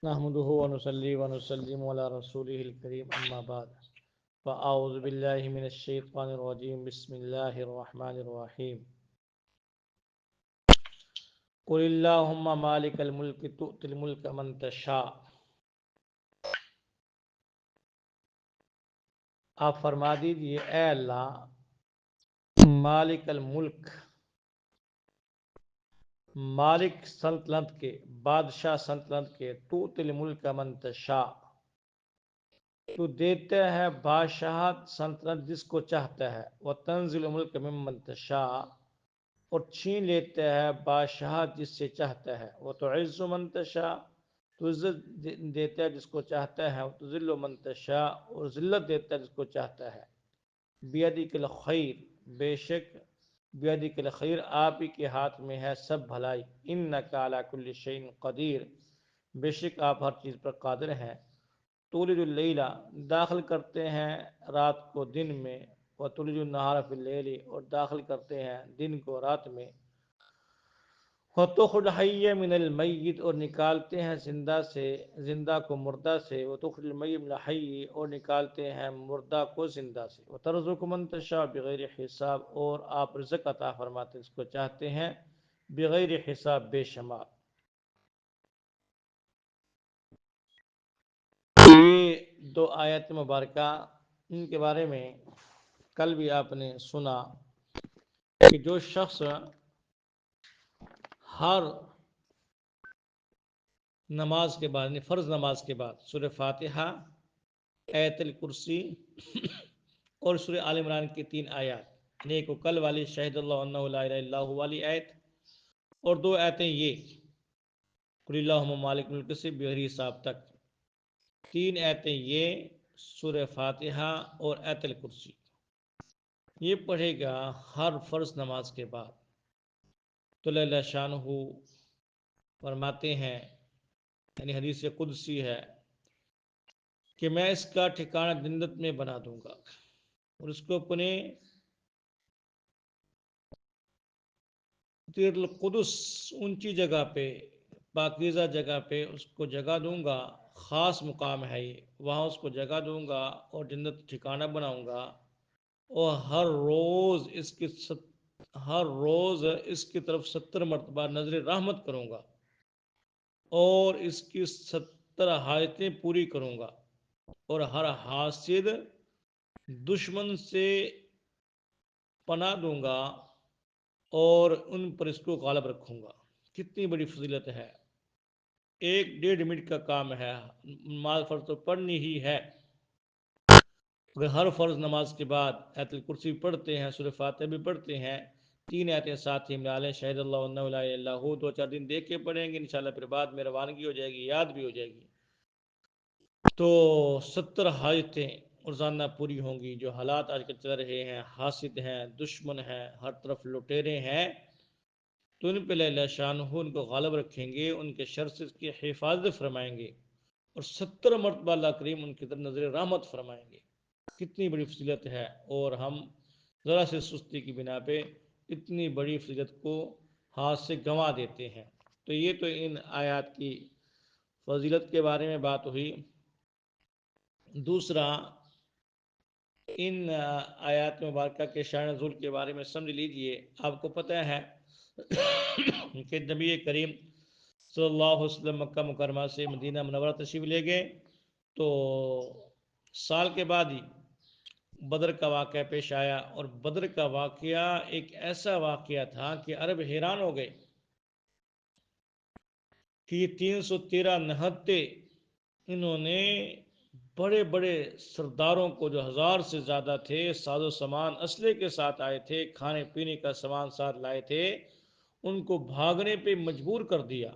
نحمده ونصلي ونسلم على رسوله الكريم أما بعد فأعوذ بالله من الشيطان الرجيم بسم الله الرحمن الرحيم قل اللهم مالك الملك تؤتي الملك من تشاء. آپ فرما دیجئے اے اللہ مالک الملک، مالک سلطنت کے، بادشاہ سلطنت کے، تؤتی الملک من تشاء، تو دیتا ہے بادشاہت سلطنت جس کو چاہتا ہے، وتنزل الملک ممن تشاء، اور چھین لیتا ہے بادشاہت جس سے چاہتا ہے، وتعز من تشاء، تو عزت دیتا ہے جس کو چاہتا ہے، وتذل من تشاء، اور ذلت دیتا ہے جس کو چاہتا ہے. بیدک الخیر، بے شک بیدک الخیر، آپ ہی کے ہاتھ میں ہے سب بھلائی. انک علی کل شیء قدیر، بے شک آپ ہر چیز پر قادر ہیں. تولج اللیل، داخل کرتے ہیں رات کو دن میں، وتولج النہار فی اللیل، اور داخل کرتے ہیں دن کو رات میں. وتخرج الحی من المیت، اور نکالتے ہیں زندہ کو مردہ سے. وتخرج المیت من الحی، اور نکالتے ہیں مردہ کو زندہ سے. وترزق من تشاء بغیر حساب، اور آپ رزق عطا فرماتے اس کو چاہتے ہیں بغیر حساب، بے شمار. یہ دو آیت مبارکہ، ان کے بارے میں کل بھی آپ نے سنا کہ جو شخص ہر نماز کے بعد، فرض نماز کے بعد سورہ فاتحہ، آیت الکرسی اور سورہ آل عمران کی 3 آیات، ایک کل والی شہد اللہ انہ لا الہ الا ہو والی آیت، اور 2 آیتیں یہ قل اللہم مالک الملک سے بغیر حساب تک، 3 آیتیں یہ سورہ فاتحہ اور آیت الکرسی، یہ پڑھے گا ہر فرض نماز کے بعد. تو اللہ شانہ فرماتے ہیں، یعنی حدیث قدسی ہے کہ میں اس کا ٹھکانہ جنت میں بنا دوں گا، اور اس کو اپنے تیر القدس، اونچی جگہ پہ، پاکیزہ جگہ پہ اس کو جگہ دوں گا. خاص مقام ہے یہ، وہاں اس کو جگہ دوں گا اور جنت ٹھکانہ بناؤں گا. اور ہر روز اس کی طرف 70 مرتبہ نظر رحمت کروں گا، اور اس کی 70 حاجتیں پوری کروں گا، اور ہر حاسد دشمن سے پناہ دوں گا، اور ان پر اس کو غالب رکھوں گا. کتنی بڑی فضیلت ہے. 1-1.5 منٹ کا کام ہے. نماز فرض تو پڑھنی ہی ہے، اگر ہر فرض نماز کے بعد آیت الکرسی بھی پڑھتے ہیں، سورہ فاتحہ بھی پڑھتے ہیں، 3 آیتیں ساتھ ہی ملا لیں، شہد اللہ انہ لا الہ الا ہو، 2-4 دن دیکھ کے پڑھیں گے انشاءاللہ، پھر بعد میں روانگی ہو جائے گی، یاد بھی ہو جائے گی، تو 70 حاجتیں روزانہ پوری ہوں گی. جو حالات آج کل چل رہے ہیں، حاسد ہیں، دشمن ہیں، ہر طرف لٹیرے ہیں، تو ان پہ اللہ شانہ ان کو غالب رکھیں گے، ان کے شر سے کی حفاظت فرمائیں گے، اور 70 مرتبہ اللہ کریم ان کی طرف نظر رحمت فرمائیں گے. کتنی بڑی فضیلت ہے، اور ہم ذرا سے سستی کی بنا پہ اتنی بڑی فضیلت کو ہاتھ سے گنوا دیتے ہیں. تو یہ تو ان آیات کی فضیلت کے بارے میں بات ہوئی. دوسرا، ان آیات مبارکہ کے شان نزول کے بارے میں سمجھ لیجئے. آپ کو پتہ ہے کہ نبی کریم صلی اللہ علیہ وسلم مکہ مکرمہ سے مدینہ منورہ تشریف لے گئے، تو سال کے بعد ہی بدر کا واقعہ پیش آیا. اور بدر کا واقعہ ایک ایسا واقعہ تھا کہ عرب حیران ہو گئے کہ یہ 313 نہتے، انہوں نے بڑے بڑے سرداروں کو جو 1000 سے زیادہ تھے، ساز و سامان اسلحے کے ساتھ آئے تھے، کھانے پینے کا سامان ساتھ لائے تھے، ان کو بھاگنے پہ مجبور کر دیا.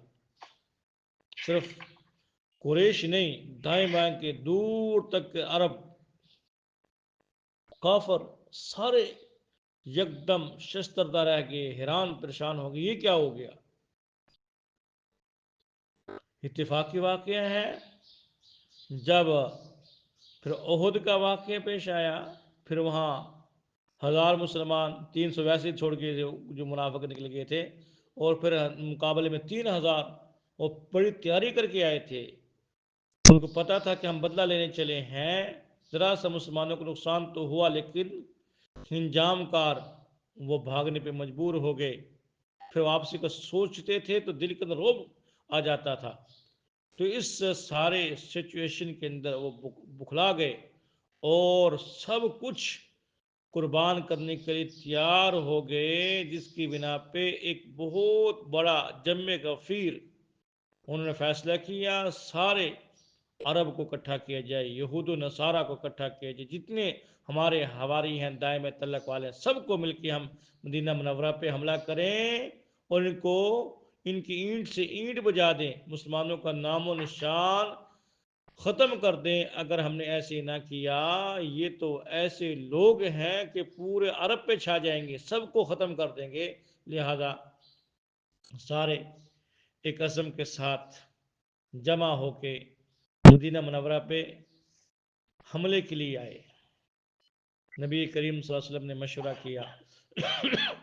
صرف قریش نہیں، دائیں بائیں کے دور تک کے عرب کافر سارے یکدم شستردہ رہ گئے، حیران پریشان ہو گئے، یہ کیا ہو گیا. اتفاقی واقعہ ہے. جب پھر احد کا واقعہ پیش آیا، پھر وہاں 1000 مسلمان 300 ویسے چھوڑ کے جو منافق نکل گئے تھے، اور پھر مقابلے میں 3000، اور بڑی تیاری کر کے آئے تھے. ان کو پتا تھا کہ ہم بدلہ لینے چلے ہیں، ذرا سا مسلمانوں کو نقصان تو ہوا لیکن انجام کار وہ بھاگنے پہ مجبور ہو گئے۔ پھر واپسی کو سوچتے تھے تو دل کے اندر روب آ جاتا تھا۔ تو اس سارے سچویشن کے اندر وہ بکھلا گئے اور سب کچھ قربان کرنے کے لیے تیار ہو گئے، جس کی بنا پہ ایک بہت بڑا جم غفیر انہوں نے فیصلہ کیا سارے عرب کو اکٹھا کیا جائے، یہود و نصارہ کو اکٹھا کیا جائے، جتنے ہمارے ہواری ہیں دائم تلق والے ہیں، سب کو مل کے ہم مدینہ منورہ پہ حملہ کریں اور ان کو ان کی اینٹ سے اینٹ بجا دیں، مسلمانوں کا نام و نشان ختم کر دیں۔ اگر ہم نے ایسے نہ کیا یہ تو ایسے لوگ ہیں کہ پورے عرب پہ چھا جائیں گے، سب کو ختم کر دیں گے۔ لہذا سارے ایک عزم کے ساتھ جمع ہو کے مدینہ منورہ پہ حملے کے لیے آئے۔ نبی کریم صلی اللہ علیہ وسلم نے مشورہ کیا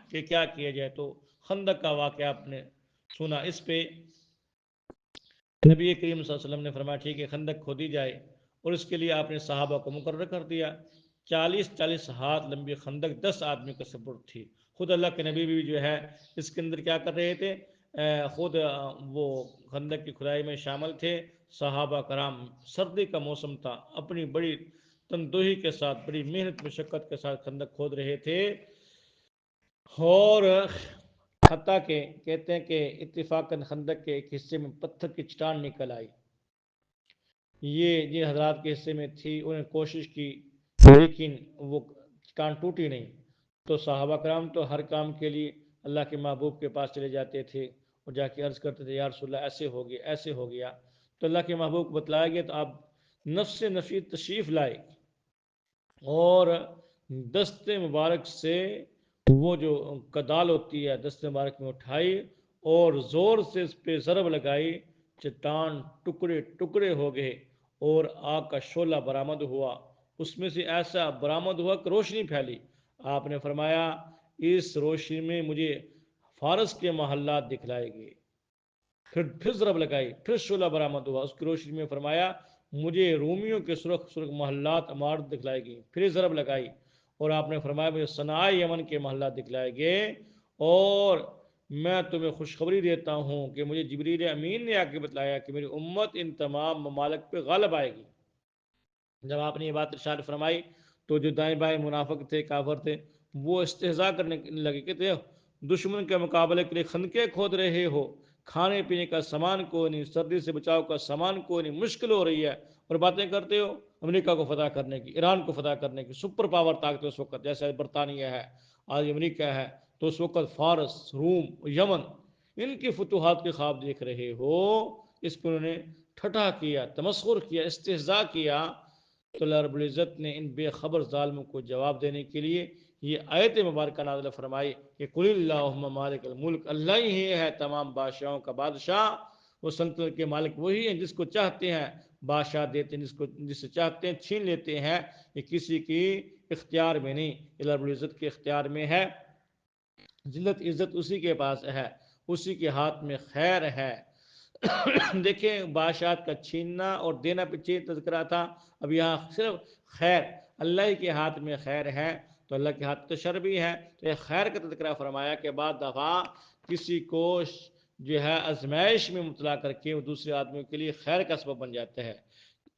کہ کیا کیا جائے، تو خندق کا واقعہ آپ نے سنا، اس پہ نبی کریم صلی اللہ علیہ وسلم نے فرمایا ٹھیک ہے خندق کھودی جائے، اور اس کے لیے آپ نے صحابہ کو مقرر کر دیا۔ 40 ہاتھ لمبی خندق 10 آدمی کا سپورٹ تھی۔ خود اللہ کے نبی بھی جو ہے اس کے اندر کیا کر رہے تھے، خود وہ خندق کی کھدائی میں شامل تھے۔ صحابہ کرام، سردی کا موسم تھا، اپنی بڑی تندوہی کے ساتھ، بڑی محنت مشقت کے ساتھ خندق کھود رہے تھے، اور حتیٰ کہ کہتے ہیں کہ اتفاقاً خندق کے ایک حصے میں پتھر کی چٹان نکل آئی، یہ جن حضرات کے حصے میں تھی انہوں نے کوشش کی لیکن وہ چٹان ٹوٹی نہیں۔ تو صحابہ کرام تو ہر کام کے لیے اللہ کے محبوب کے پاس چلے جاتے تھے اور جا کے عرض کرتے تھے یا رسول اللہ ایسے ہو گیا ایسے ہو گیا، تو اللہ کے محبوب کو بتلایا گیا تو آپ نفس نفی تشریف لائے اور دست مبارک سے وہ جو کدال ہوتی ہے دست مبارک میں اٹھائی اور زور سے اس پہ ضرب لگائی، چٹان ٹکڑے ٹکڑے ہو گئے اور آگ کا شعلہ برآمد ہوا، اس میں سے ایسا برآمد ہوا کہ روشنی پھیلی۔ آپ نے فرمایا اس روشنی میں مجھے فارس کے محلات دکھلائے گئے، پھر ضرب لگائی، پھر شعلہ برآمد ہوا، اس کی روشنی میں فرمایا مجھے رومیوں کے سرخ سرخ محلات عمارت دکھلائے گئی، پھر ضرب لگائی اور آپ نے فرمایا مجھے صنعاء یمن کے محلات دکھلائے گئے، اور میں تمہیں خوشخبری دیتا ہوں کہ مجھے جبریل امین نے آ کے بتلایا کہ میری امت ان تمام ممالک پہ غالب آئے گی۔ جب آپ نے یہ بات ارشاد فرمائی تو جو دائیں بائیں منافق تھے کافر تھے وہ استہزاء کرنے لگے کہ دشمن کے مقابلے کے لیے خندقیں کھود رہے ہو، کھانے پینے کا سامان کوئی نہیں، سردی سے بچاؤ کا سامان کوئی نہیں، مشکل ہو رہی ہے اور باتیں کرتے ہو امریکہ کو فتح کرنے کی، ایران کو فتح کرنے کی، سپر پاور طاقت اس وقت جیسے برطانیہ ہے، آج امریکہ ہے، تو اس وقت فارس، روم، یمن، ان کی فتوحات کے خواب دیکھ رہے ہو۔ اس کو انہوں نے ٹھٹھا کیا، تمسخر کیا، استہزاء کیا، تو اللہ رب العزت نے ان بے خبر ظالموں کو جواب دینے کے لیے یہ آیت مبارکہ نازل فرمائی کہ قل اللہم مالک الملک، اللہ ہی ہے تمام بادشاہوں کا بادشاہ، وہ سلطنت کے مالک وہی ہیں، جس کو چاہتے ہیں بادشاہ دیتے ہیں، جس سے چاہتے ہیں چھین لیتے ہیں، یہ کسی کی اختیار میں نہیں، اللہ رب العزت کے اختیار میں ہے، ذلت عزت اسی کے پاس ہے، اسی کے ہاتھ میں خیر ہے۔ دیکھیں بادشاہت کا چھیننا اور دینا پیچھے تذکرہ تھا، اب یہاں صرف خیر، اللہ کے ہاتھ میں خیر ہے، تو اللہ کے ہاتھ تو شر بھی ہے، تو یہ خیر کا تذکرہ فرمایا کہ بعد دفعہ کسی کو جو ہے آزمائش میں مبتلا کر کے وہ دوسرے آدمیوں کے لیے خیر کا سبب بن جاتا ہے۔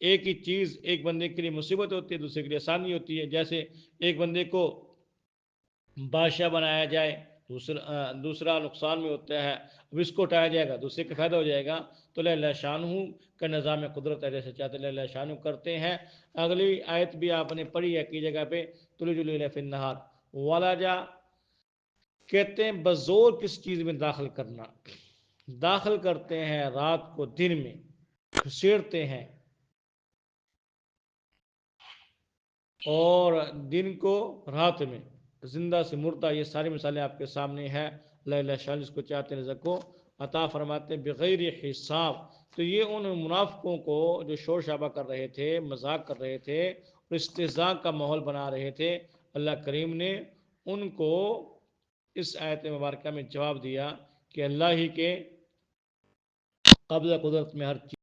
ایک ہی چیز ایک بندے کے لیے مصیبت ہوتی ہے، دوسرے کے لیے آسانی ہوتی ہے، جیسے ایک بندے کو بادشاہ بنایا جائے، دوسرا نقصان میں ہوتا ہے، اب اس کو اٹھایا جائے گا دوسرے کا فائدہ ہو جائے گا، تو اللہ شانہ کا نظام قدرت ہے، جیسے چاہتے اللہ شانہ کرتے ہیں۔ اگلی آیت بھی آپ نے پڑھی ہے کی جگہ پہ تولج اللیل فی النہار ولجا، کہتے ہیں بزور کس چیز میں داخل کرنا، داخل کرتے ہیں رات کو دن میں، کھسیڑتے ہیں اور دن کو رات میں، زندہ سے مردہ، یہ ساری مثالیں آپ کے سامنے ہیں۔ اللہ شان جس کو چاہتے ہیں رزق کو عطا فرماتے ہیں بغیر حساب۔ تو یہ ان منافقوں کو جو شور شابہ کر رہے تھے، مذاق کر رہے تھے اور استہزاء کا ماحول بنا رہے تھے، اللہ کریم نے ان کو اس آیت مبارکہ میں جواب دیا کہ اللہ ہی کے قبضہ قدرت میں ہر چیز